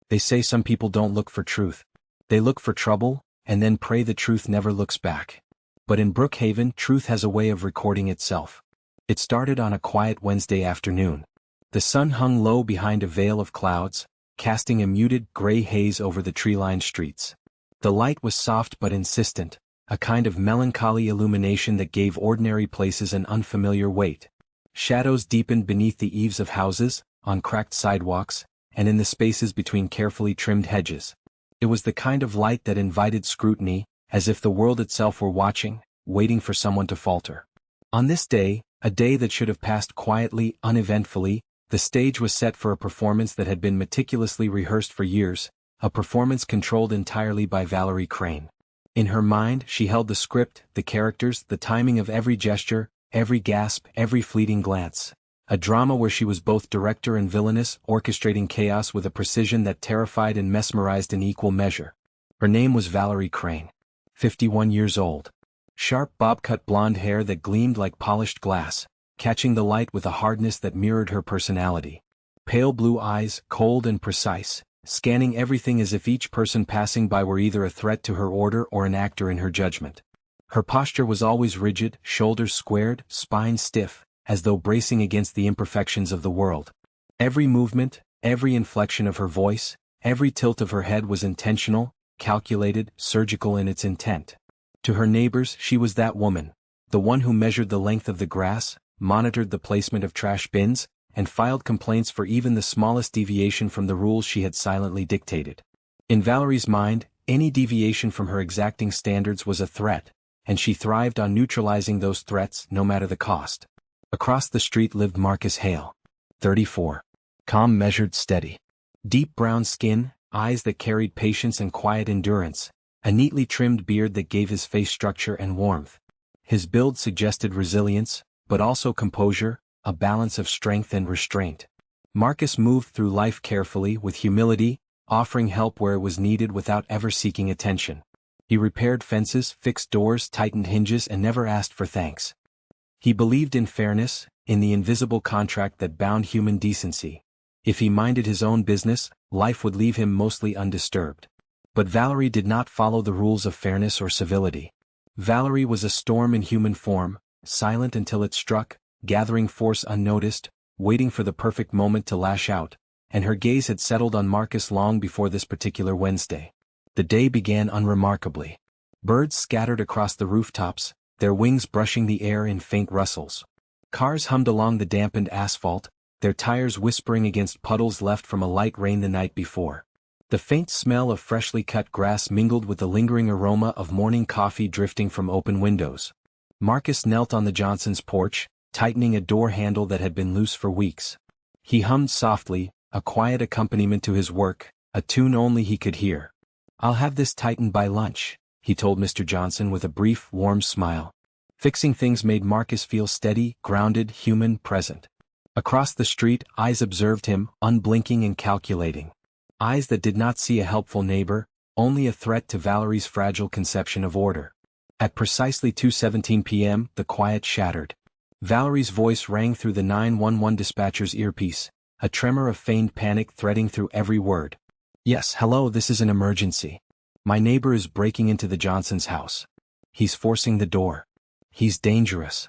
They say some people don't look for truth. They look for trouble, and then pray the truth never looks back. But in Brookhaven, truth has a way of recording itself. It started on a quiet Wednesday afternoon. The sun hung low behind a veil of clouds, casting a muted, gray haze over the tree-lined streets. The light was soft but insistent, a kind of melancholy illumination that gave ordinary places an unfamiliar weight. Shadows deepened beneath the eaves of houses, on cracked sidewalks, and in the spaces between carefully trimmed hedges. It was the kind of light that invited scrutiny, as if the world itself were watching, waiting for someone to falter. On this day, a day that should have passed quietly, uneventfully, the stage was set for a performance that had been meticulously rehearsed for years, a performance controlled entirely by Valerie Crane. In her mind, she held the script, the characters, the timing of every gesture, every gasp, every fleeting glance. A drama where she was both director and villainess, orchestrating chaos with a precision that terrified and mesmerized in equal measure. Her name was Valerie Crane. 51 years old. Sharp bob-cut blonde hair that gleamed like polished glass, catching the light with a hardness that mirrored her personality. Pale blue eyes, cold and precise, scanning everything as if each person passing by were either a threat to her order or an actor in her judgment. Her posture was always rigid, shoulders squared, spine stiff, as though bracing against the imperfections of the world. Every movement, every inflection of her voice, every tilt of her head was intentional, calculated, surgical in its intent. To her neighbors, she was that woman, the one who measured the length of the grass, monitored the placement of trash bins, and filed complaints for even the smallest deviation from the rules she had silently dictated. In Valerie's mind, any deviation from her exacting standards was a threat, and she thrived on neutralizing those threats no matter the cost. Across the street lived Marcus Hale. 34. Calm, measured, steady. Deep brown skin, eyes that carried patience and quiet endurance, a neatly trimmed beard that gave his face structure and warmth. His build suggested resilience, but also composure, a balance of strength and restraint. Marcus moved through life carefully, with humility, offering help where it was needed without ever seeking attention. He repaired fences, fixed doors, tightened hinges, and never asked for thanks. He believed in fairness, in the invisible contract that bound human decency. If he minded his own business, life would leave him mostly undisturbed. But Valerie did not follow the rules of fairness or civility. Valerie was a storm in human form, silent until it struck, gathering force unnoticed, waiting for the perfect moment to lash out, and her gaze had settled on Marcus long before this particular Wednesday. The day began unremarkably. Birds scattered across the rooftops, their wings brushing the air in faint rustles. Cars hummed along the dampened asphalt, their tires whispering against puddles left from a light rain the night before. The faint smell of freshly cut grass mingled with the lingering aroma of morning coffee drifting from open windows. Marcus knelt on the Johnsons' porch, tightening a door handle that had been loose for weeks. He hummed softly, a quiet accompaniment to his work, a tune only he could hear. "I'll have this tightened by lunch," he told Mr. Johnson with a brief, warm smile. Fixing things made Marcus feel steady, grounded, human, present. Across the street, eyes observed him, unblinking and calculating. Eyes that did not see a helpful neighbor, only a threat to Valerie's fragile conception of order. At precisely 2:17 p.m., the quiet shattered. Valerie's voice rang through the 911 dispatcher's earpiece, a tremor of feigned panic threading through every word. "Yes, hello, this is an emergency. My neighbor is breaking into the Johnsons' house. He's forcing the door. He's dangerous."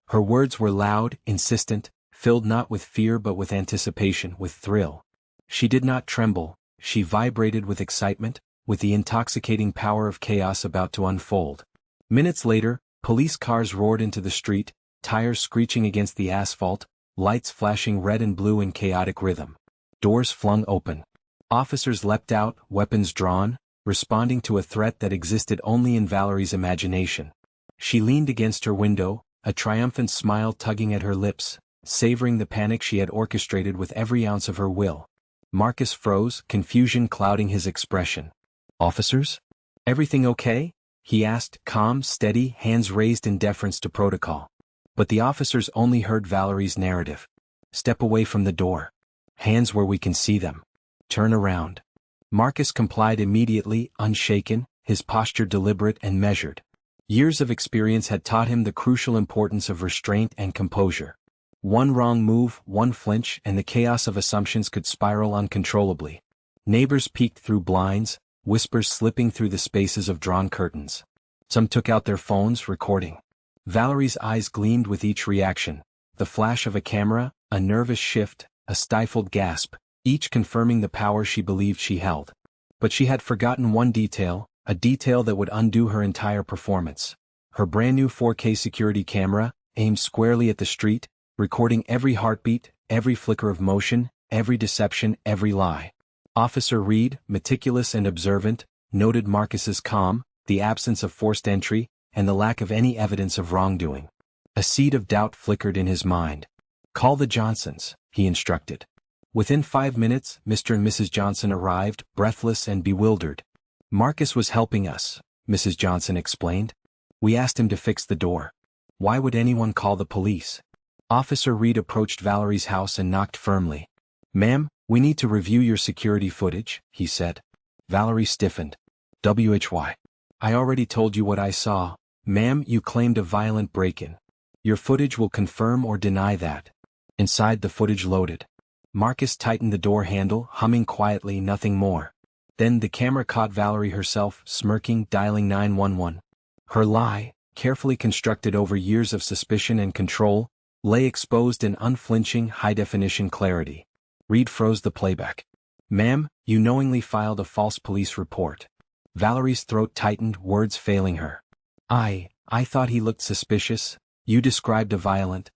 Her words were loud, insistent, filled not with fear but with anticipation, with thrill. She did not tremble, she vibrated with excitement, with the intoxicating power of chaos about to unfold. Minutes later, police cars roared into the street, tires screeching against the asphalt, lights flashing red and blue in chaotic rhythm. Doors flung open. Officers leapt out, weapons drawn, responding to a threat that existed only in Valerie's imagination. She leaned against her window, a triumphant smile tugging at her lips, savoring the panic she had orchestrated with every ounce of her will. Marcus froze, confusion clouding his expression. "Officers? Everything okay?" he asked, calm, steady, hands raised in deference to protocol. But the officers only heard Valerie's narrative. "Step away from the door. Hands where we can see them. Turn around." Marcus complied immediately, unshaken, his posture deliberate and measured. Years of experience had taught him the crucial importance of restraint and composure. One wrong move, one flinch, and the chaos of assumptions could spiral uncontrollably. Neighbors peeked through blinds, whispers slipping through the spaces of drawn curtains. Some took out their phones, recording. Valerie's eyes gleamed with each reaction, the flash of a camera, a nervous shift, a stifled gasp, each confirming the power she believed she held. But she had forgotten one detail, a detail that would undo her entire performance. Her brand new 4K security camera, aimed squarely at the street, recording every heartbeat, every flicker of motion, every deception, every lie. Officer Reed, meticulous and observant, noted Marcus's calm, the absence of forced entry, and the lack of any evidence of wrongdoing. A seed of doubt flickered in his mind. "Call the Johnsons," he instructed. Within 5 minutes, Mr. and Mrs. Johnson arrived, breathless and bewildered. "Marcus was helping us," Mrs. Johnson explained. "We asked him to fix the door. Why would anyone call the police?" Officer Reed approached Valerie's house and knocked firmly. "Ma'am, we need to review your security footage," he said. Valerie stiffened. "WHY? I already told you what I saw. Ma'am, you claimed a violent break-in. Your footage will confirm or deny that." Inside, the footage loaded. Marcus tightened the door handle, humming quietly, nothing more. Then the camera caught Valerie herself, smirking, dialing 911. Her lie, carefully constructed over years of suspicion and control, lay exposed in unflinching, high-definition clarity. Reed froze the playback. "Ma'am, you knowingly filed a false police report." Valerie's throat tightened, words failing her. I thought he looked suspicious. You described a violent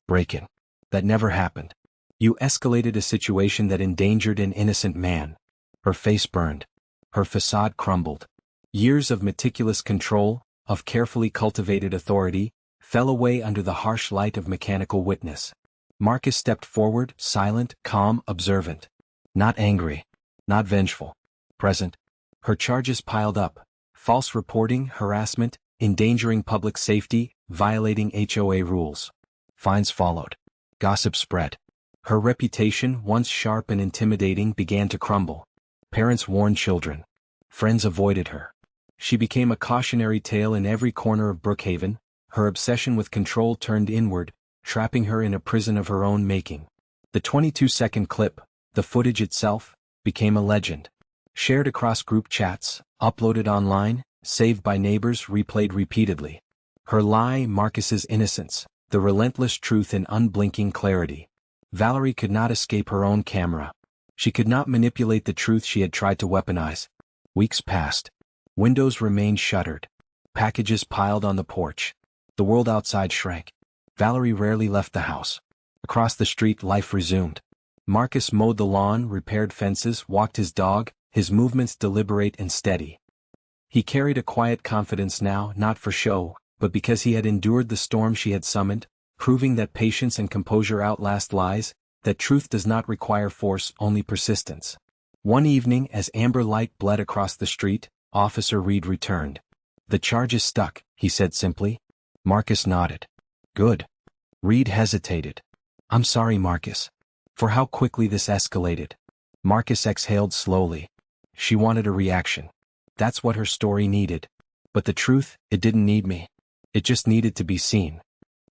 break-in. That never happened. You escalated a situation that endangered an innocent man." Her face burned. Her facade crumbled. Years of meticulous control, of carefully cultivated authority, fell away under the harsh light of mechanical witness. Marcus stepped forward, silent, calm, observant. Not angry. Not vengeful. Present. Her charges piled up. False reporting, harassment, endangering public safety, violating HOA rules. Fines followed. Gossip spread. Her reputation, once sharp and intimidating, began to crumble. Parents warned children. Friends avoided her. She became a cautionary tale in every corner of Brookhaven. Her obsession with control turned inward, trapping her in a prison of her own making. The 22-second clip, the footage itself, became a legend. Shared across group chats, uploaded online, saved by neighbors, replayed repeatedly. Her lie, Marcus's innocence, the relentless truth in unblinking clarity. Valerie could not escape her own camera. She could not manipulate the truth she had tried to weaponize. Weeks passed. Windows remained shuttered. Packages piled on the porch. The world outside shrank. Valerie rarely left the house. Across the street, life resumed. Marcus mowed the lawn, repaired fences, walked his dog, his movements deliberate and steady. He carried a quiet confidence now, not for show, but because he had endured the storm she had summoned, proving that patience and composure outlast lies, that truth does not require force, only persistence. One evening, as amber light bled across the street, Officer Reed returned. "The charges stuck," he said simply. Marcus nodded. "Good." Reed hesitated. "I'm sorry, Marcus, for how quickly this escalated." Marcus exhaled slowly. She wanted a reaction. That's what her story needed. But the truth, it didn't need me. It just needed to be seen.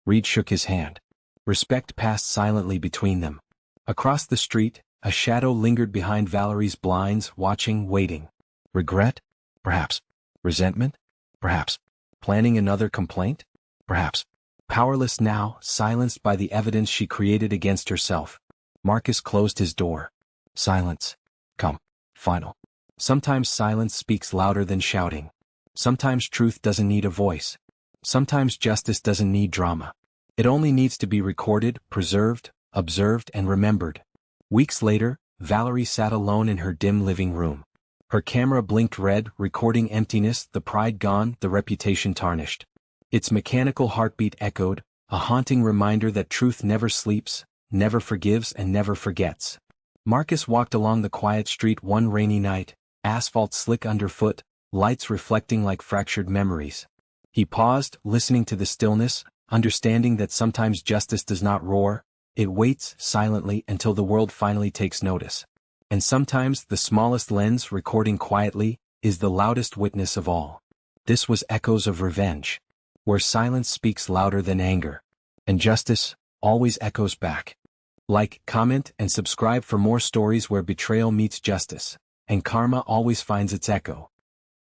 Reed shook his hand. Respect passed silently between them. Across the street, a shadow lingered behind Valerie's blinds, watching, waiting. Regret? Perhaps. Resentment? Perhaps. Planning another complaint? Perhaps. Powerless now, silenced by the evidence she created against herself. Marcus closed his door. Silence. Come. Final. Sometimes silence speaks louder than shouting. Sometimes truth doesn't need a voice. Sometimes justice doesn't need drama. It only needs to be recorded, preserved, observed, and remembered. Weeks later, Valerie sat alone in her dim living room. Her camera blinked red, recording emptiness, the pride gone, the reputation tarnished. Its mechanical heartbeat echoed, a haunting reminder that truth never sleeps, never forgives, and never forgets. Marcus walked along the quiet street one rainy night, asphalt slick underfoot, lights reflecting like fractured memories. He paused, listening to the stillness, understanding that sometimes justice does not roar, it waits silently until the world finally takes notice. And sometimes the smallest lens, recording quietly, is the loudest witness of all. This was Echoes of Revenge, where silence speaks louder than anger. And justice always echoes back. Like, comment, and subscribe for more stories where betrayal meets justice. and karma always finds its echo.